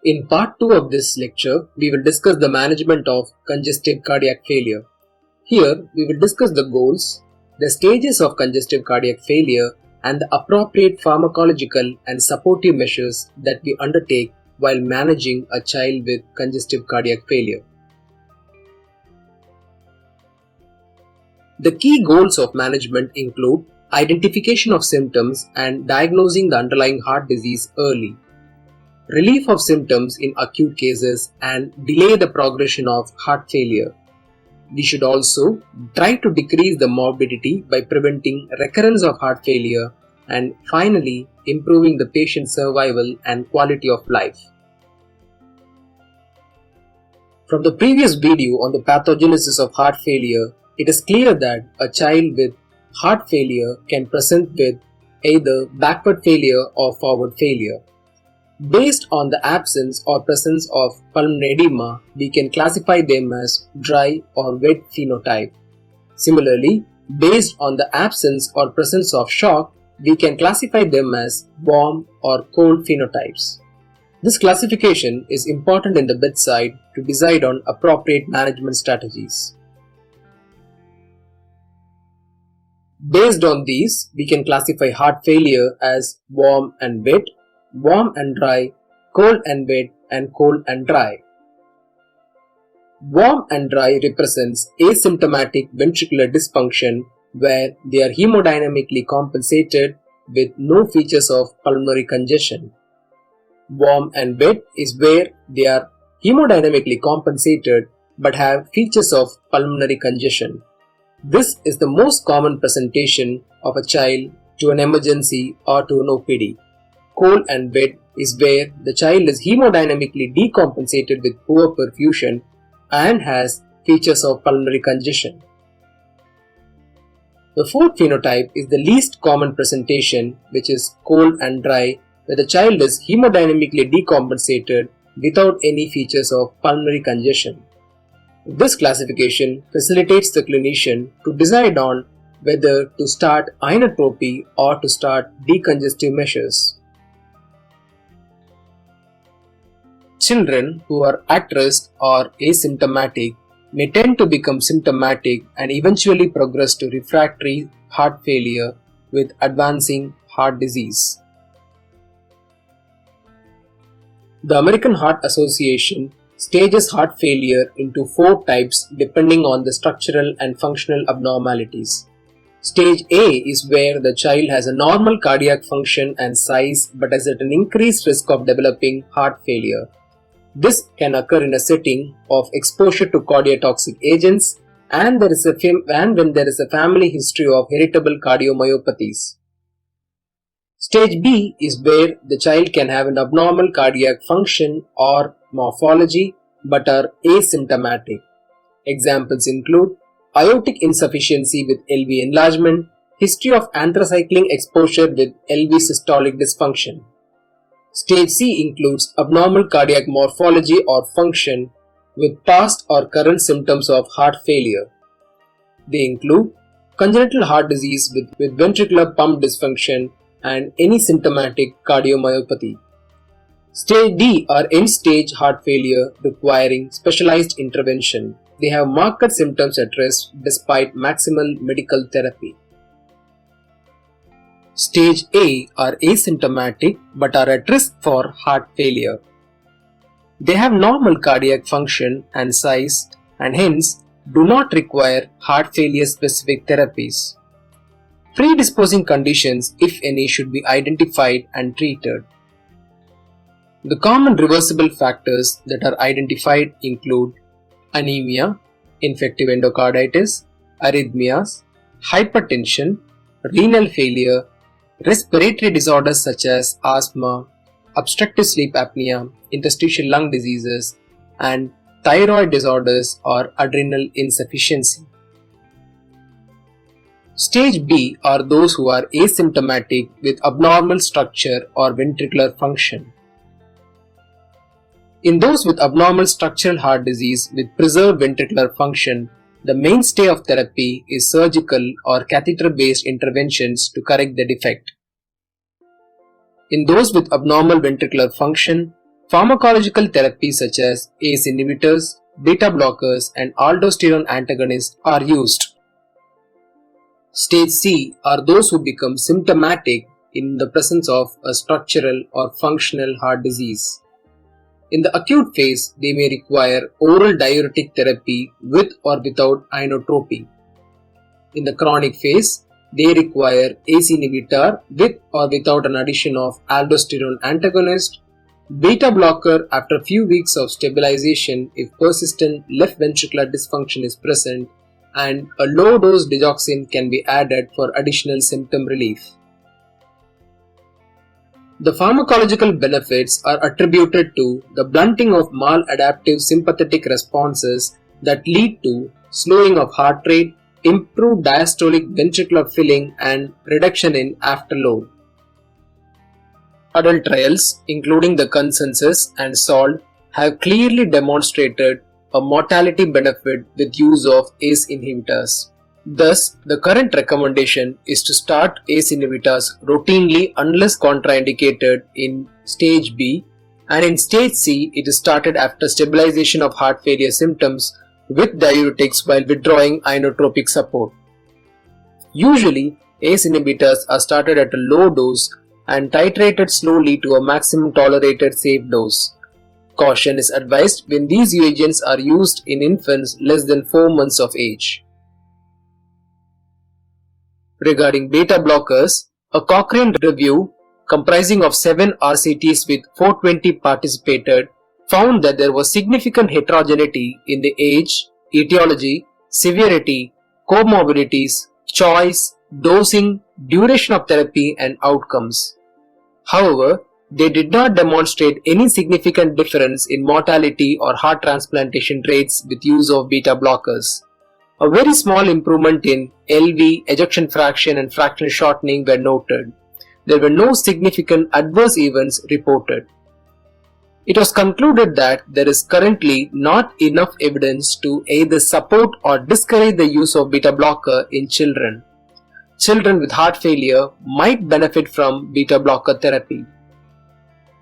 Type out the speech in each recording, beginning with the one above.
In part 2 of this lecture, we will discuss the management of congestive cardiac failure. Here, we will discuss the goals, the stages of congestive cardiac failure, and the appropriate pharmacological and supportive measures that we undertake while managing a child with congestive cardiac failure. The key goals of management include identification of symptoms and diagnosing the underlying heart disease early, relief of symptoms in acute cases, and delay the progression of heart failure. We should also try to decrease the morbidity by preventing recurrence of heart failure and finally improving the patient's survival and quality of life. From the previous video on the pathogenesis of heart failure, it is clear that a child with heart failure can present with either backward failure or forward failure. Based on the absence or presence of pulmonary edema, we can classify them as dry or wet phenotype. Similarly, based on the absence or presence of shock, we can classify them as warm or cold phenotypes. This classification is important in the bedside to decide on appropriate management strategies. Based on these, we can classify heart failure as warm and wet, warm and dry, cold and wet, and cold and dry. Warm and dry represents asymptomatic ventricular dysfunction where they are hemodynamically compensated with no features of pulmonary congestion. Warm and wet is where they are hemodynamically compensated but have features of pulmonary congestion. This is the most common presentation of a child to an emergency or to an OPD. Cold and wet is where the child is hemodynamically decompensated with poor perfusion and has features of pulmonary congestion. The fourth phenotype is the least common presentation, which is cold and dry, where the child is hemodynamically decompensated without any features of pulmonary congestion. This classification facilitates the clinician to decide on whether to start inotropy or to start decongestive measures. Children who are at risk or asymptomatic may tend to become symptomatic and eventually progress to refractory heart failure with advancing heart disease. The American Heart Association stages heart failure into 4 types depending on the structural and functional abnormalities. Stage A is where the child has a normal cardiac function and size but is at an increased risk of developing heart failure. This can occur in a setting of exposure to cardiotoxic agents and when there is a family history of heritable cardiomyopathies. Stage B is where the child can have an abnormal cardiac function or morphology but are asymptomatic. Examples include aortic insufficiency with LV enlargement, history of anthracycline exposure with LV systolic dysfunction. Stage C includes abnormal cardiac morphology or function with past or current symptoms of heart failure. They include congenital heart disease with ventricular pump dysfunction and any symptomatic cardiomyopathy. Stage D are end-stage heart failure requiring specialized intervention. They have marked symptoms at rest despite maximal medical therapy. Stage A are asymptomatic but are at risk for heart failure. They have normal cardiac function and size and hence do not require heart failure specific therapies. Predisposing conditions, if any, should be identified and treated. The common reversible factors that are identified include anemia, infective endocarditis, arrhythmias, hypertension, renal failure, respiratory disorders such as asthma, obstructive sleep apnea, interstitial lung diseases, and thyroid disorders or adrenal insufficiency. Stage B are those who are asymptomatic with abnormal structure or ventricular function. In those with abnormal structural heart disease with preserved ventricular function, the mainstay of therapy is surgical or catheter-based interventions to correct the defect. In those with abnormal ventricular function, Pharmacological therapies such as ACE inhibitors, beta blockers, and aldosterone antagonists are used. Stage C are those who become symptomatic in the presence of a structural or functional heart disease. In the acute phase, they may require oral diuretic therapy with or without inotropy. In the chronic phase, they require ACE inhibitor with or without an addition of aldosterone antagonist, beta blocker after a few weeks of stabilization if persistent left ventricular dysfunction is present, and a low dose digoxin can be added for additional symptom relief. The pharmacological benefits are attributed to the blunting of maladaptive sympathetic responses that lead to slowing of heart rate, improved diastolic ventricular filling, and reduction in afterload. Adult trials, including the consensus and SALT, have clearly demonstrated a mortality benefit with use of ACE inhibitors. Thus, the current recommendation is to start ACE inhibitors routinely unless contraindicated in stage B, and in stage C it is started after stabilization of heart failure symptoms with diuretics while withdrawing inotropic support. Usually, ACE inhibitors are started at a low dose and titrated slowly to a maximum tolerated safe dose. Caution is advised when these agents are used in infants less than 4 months of age. Regarding beta blockers, a Cochrane review comprising of 7 RCTs with 420 participated found that there was significant heterogeneity in the age, etiology, severity, comorbidities, choice, dosing, duration of therapy, and outcomes. However, they did not demonstrate any significant difference in mortality or heart transplantation rates with use of beta blockers. A very small improvement in LV, ejection fraction, and fractional shortening were noted. There were no significant adverse events reported. It was concluded that there is currently not enough evidence to either support or discourage the use of beta blocker in children. Children with heart failure might benefit from beta blocker therapy.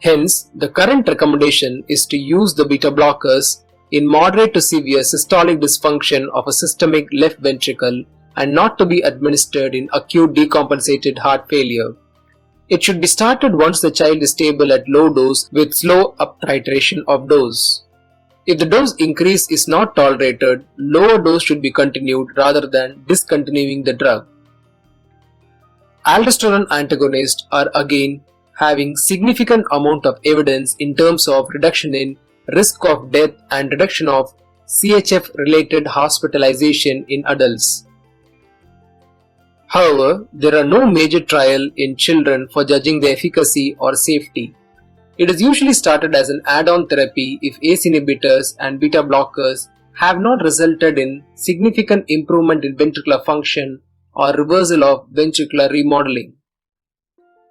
Hence, the current recommendation is to use the beta blockers in moderate to severe systolic dysfunction of a systemic left ventricle and not to be administered in acute decompensated heart failure. It should be started once the child is stable at low dose with slow up titration of dose. If the dose increase is not tolerated, lower dose should be continued rather than discontinuing the drug. Aldosterone antagonists are again having significant amount of evidence in terms of reduction in risk of death and reduction of CHF related hospitalization in adults. However, there are no major trial in children for judging the efficacy or safety. It is usually started as an add-on therapy if ACE inhibitors and beta blockers have not resulted in significant improvement in ventricular function or reversal of ventricular remodeling.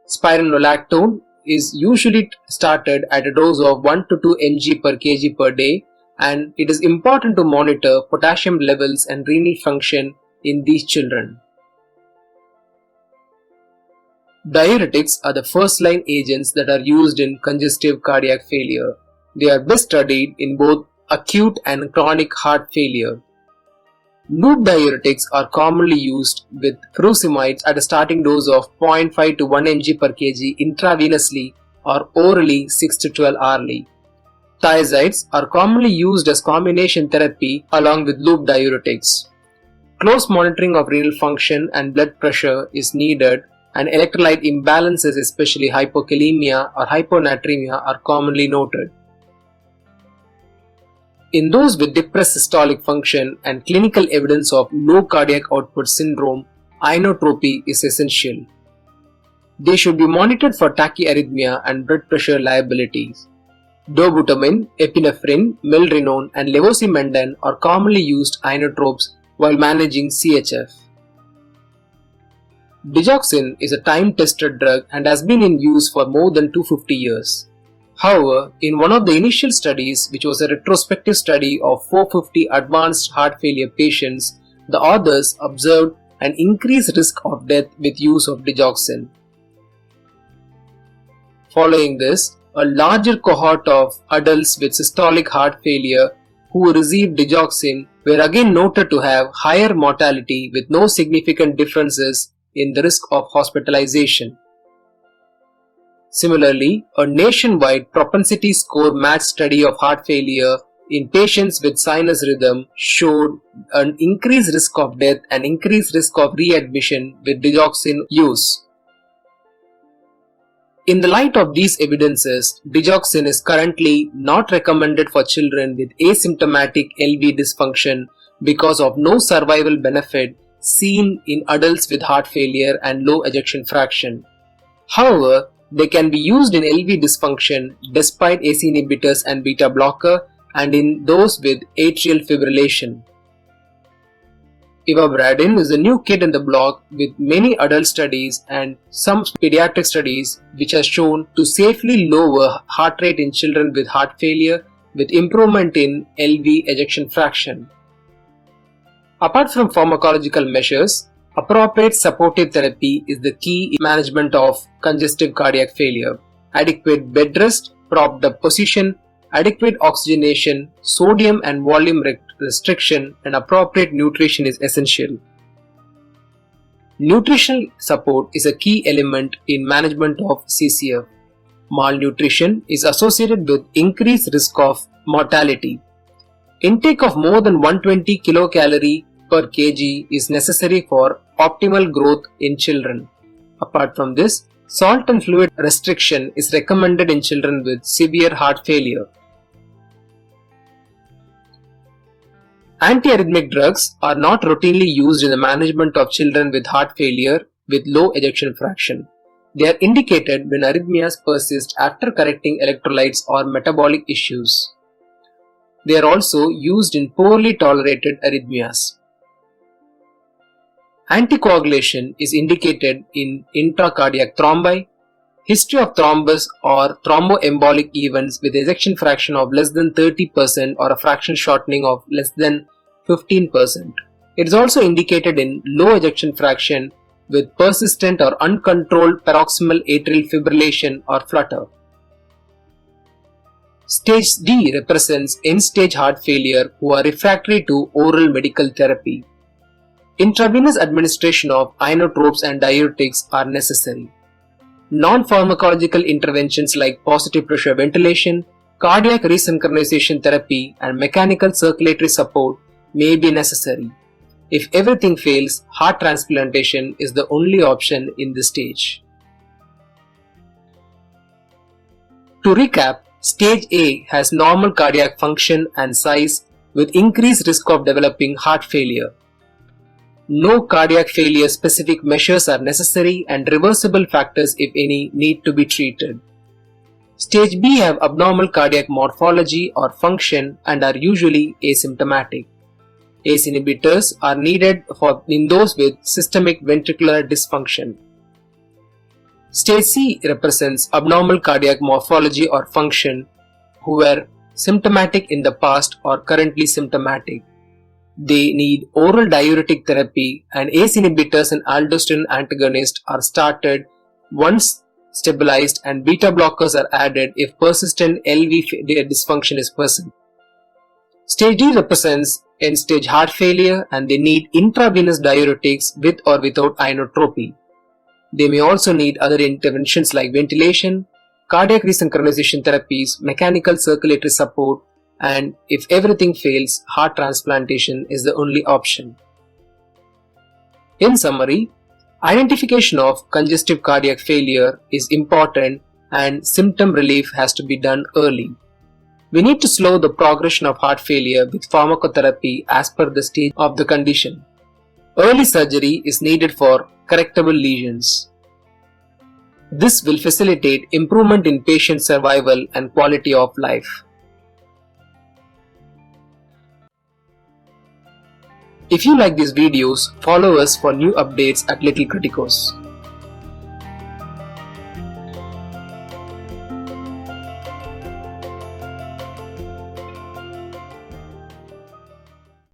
Spironolactone is usually started at a dose of 1 to 2 mg per kg per day, and it is important to monitor potassium levels and renal function in these children. Diuretics are the first-line agents that are used in congestive cardiac failure. They are best studied in both acute and chronic heart failure. Loop diuretics are commonly used with furosemide at a starting dose of 0.5 to 1 mg per kg intravenously or orally 6 to 12 hourly. Thiazides are commonly used as combination therapy along with loop diuretics. Close monitoring of renal function and blood pressure is needed, and electrolyte imbalances, especially hypokalemia or hyponatremia, are commonly noted. In those with depressed systolic function and clinical evidence of low cardiac output syndrome, inotropy is essential. They should be monitored for tachyarrhythmia and blood pressure liabilities. Dobutamine, epinephrine, milrinone, and levosimendan are commonly used inotropes while managing CHF. Digoxin is a time-tested drug and has been in use for more than 250 years. However, in one of the initial studies, which was a retrospective study of 450 advanced heart failure patients, the authors observed an increased risk of death with use of digoxin. Following this, a larger cohort of adults with systolic heart failure who received digoxin were again noted to have higher mortality with no significant differences in the risk of hospitalization. Similarly, a nationwide propensity score matched study of heart failure in patients with sinus rhythm showed an increased risk of death and increased risk of readmission with digoxin use. In the light of these evidences, digoxin is currently not recommended for children with asymptomatic LV dysfunction because of no survival benefit seen in adults with heart failure and low ejection fraction. However, they can be used in LV dysfunction despite ACE inhibitors and beta blocker and in those with atrial fibrillation. Ivabradine is a new kid in the block with many adult studies and some pediatric studies which has shown to safely lower heart rate in children with heart failure with improvement in LV ejection fraction. Apart from pharmacological measures, appropriate supportive therapy is the key in management of congestive cardiac failure. Adequate bed rest, propped up position, adequate oxygenation, sodium and volume restriction, and appropriate nutrition is essential. Nutritional support is a key element in management of CCF. Malnutrition is associated with increased risk of mortality. Intake of more than 120 kilocalorie per kg is necessary for optimal growth in children. Apart from this, salt and fluid restriction is recommended in children with severe heart failure. Antiarrhythmic drugs are not routinely used in the management of children with heart failure with low ejection fraction. They are indicated when arrhythmias persist after correcting electrolytes or metabolic issues. They are also used in poorly tolerated arrhythmias. Anticoagulation is indicated in intracardiac thrombi, history of thrombus or thromboembolic events with ejection fraction of less than 30% or a fraction shortening of less than 15%. It is also indicated in low ejection fraction with persistent or uncontrolled paroxysmal atrial fibrillation or flutter. Stage D represents end-stage heart failure who are refractory to oral medical therapy. Intravenous administration of inotropes and diuretics are necessary. Non-pharmacological interventions like positive pressure ventilation, cardiac resynchronization therapy, and mechanical circulatory support may be necessary. If everything fails, heart transplantation is the only option in this stage. To recap, Stage A has normal cardiac function and size with increased risk of developing heart failure. No cardiac failure specific measures are necessary and reversible factors, if any, need to be treated. Stage B have abnormal cardiac morphology or function and are usually asymptomatic. ACE inhibitors are needed in those with systemic ventricular dysfunction. Stage C represents abnormal cardiac morphology or function who were symptomatic in the past or currently symptomatic. They need oral diuretic therapy and ACE inhibitors and aldosterone antagonists are started once stabilized and beta blockers are added if persistent LV dysfunction is present. Stage D represents end-stage heart failure and they need intravenous diuretics with or without inotropy. They may also need other interventions like ventilation, cardiac resynchronization therapies, mechanical circulatory support, and if everything fails, heart transplantation is the only option. In summary, identification of congestive cardiac failure is important and symptom relief has to be done early. We need to slow the progression of heart failure with pharmacotherapy as per the stage of the condition. Early surgery is needed for correctable lesions. This will facilitate improvement in patient survival and quality of life. If you like these videos, follow us for new updates at Little Criticos.